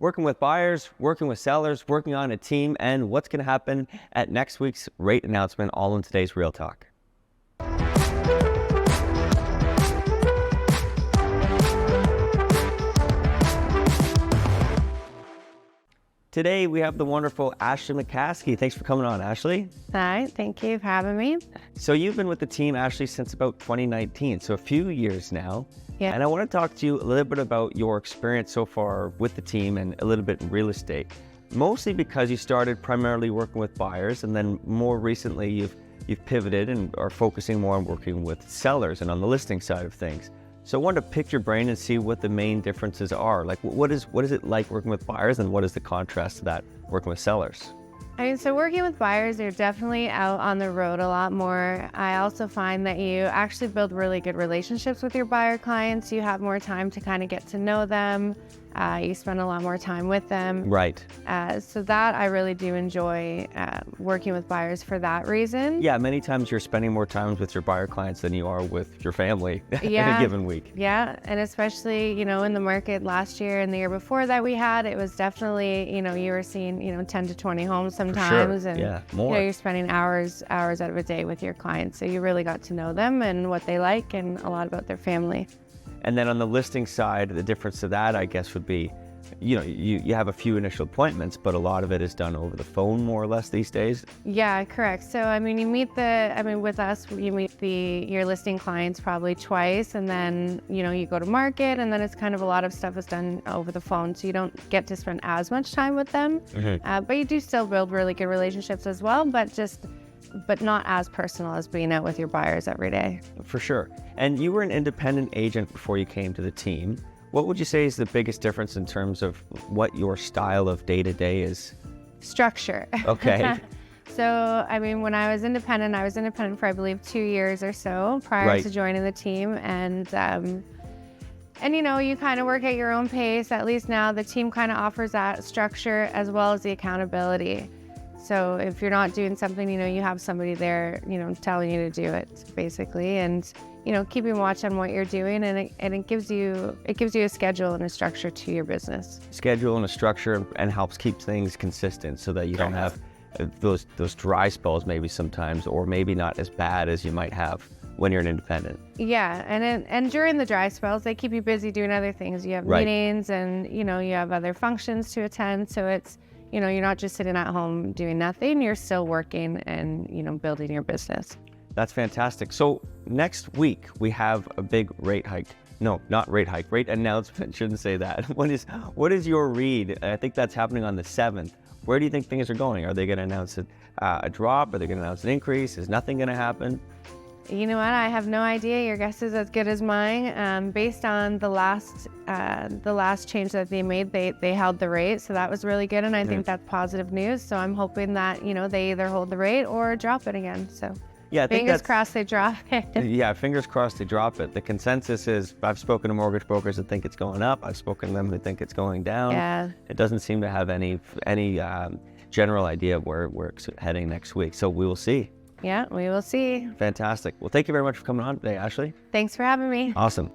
working with buyers, working with sellers, working on a team, and what's going to happen at next week's rate announcement, all in today's Real Talk. Today, we have the wonderful Ashley McCaskey. Thanks for coming on, Ashley. Hi, thank you for having me. So you've been with the team, Ashley, since about 2019, so a few years now. Yeah. And I want to talk to you a little bit about your experience so far with the team and a little bit in real estate. Mostly because you started primarily working with buyers, and then more recently you've pivoted and are focusing more on working with sellers and on the listing side of things. So I wanted to pick your brain and see what the main differences are. Like, what is it like working with buyers, and what is the contrast to that working with sellers? I mean, so working with buyers, you're definitely out on the road a lot more. I also find that you actually build really good relationships with your buyer clients. You have more time to kind of get to know them. You spend a lot more time with them. Right. So that I really do enjoy working with buyers for that reason. Yeah, many times you're spending more time with your buyer clients than you are with your family in a given week. Yeah, and especially, in the market last year and the year before that we had, it was definitely, you were seeing, 10 to 20 homes sometimes. Sure. And, yeah, more. you're spending hours out of a day with your clients. So you really got to know them and what they like and a lot about their family. And then on the listing side, the difference to that, I guess, would be, you have a few initial appointments, but a lot of it is done over the phone more or less these days. Yeah, correct. So, with us, you meet your listing clients probably twice, and then, you go to market, and then it's kind of a lot of stuff is done over the phone. So you don't get to spend as much time with them, but you do still build really good relationships as well, but not as personal as being out with your buyers every day. For sure. And you were an independent agent before you came to the team. What would you say is the biggest difference in terms of what your style of day-to-day is? Structure. Okay. So, when I was independent for, I believe, 2 years or so prior to joining the team. And you kind of work at your own pace. At least now the team kind of offers that structure as well as the accountability. So if you're not doing something, you have somebody there, telling you to do it, basically, and keeping watch on what you're doing, and it gives you a schedule and a structure to your business. Schedule and a structure, and helps keep things consistent so that you don't have those dry spells maybe sometimes, or maybe not as bad as you might have when you're an independent. Yeah, and during the dry spells, they keep you busy doing other things. You have meetings, and you have other functions to attend, so it's. You're not just sitting at home doing nothing, you're still working and, building your business. That's fantastic. So next week we have a big rate hike. No, not rate hike, rate announcement, shouldn't say that. What is your read? I think that's happening on the 7th. Where do you think things are going? Are they going to announce a drop? Are they going to announce an increase? Is nothing going to happen? You know what? I have no idea. Your guess is as good as mine. Based on the last change that they made, they held the rate, so that was really good, and I think that's positive news. So I'm hoping that they either hold the rate or drop it again. So yeah, fingers crossed they drop it. Yeah, fingers crossed they drop it. The consensus is, I've spoken to mortgage brokers that think it's going up. I've spoken to them who think it's going down. Yeah. It doesn't seem to have any general idea of where it's heading next week. So we will see. Yeah, we will see. Fantastic. Well, thank you very much for coming on today, Ashley. Thanks for having me. Awesome.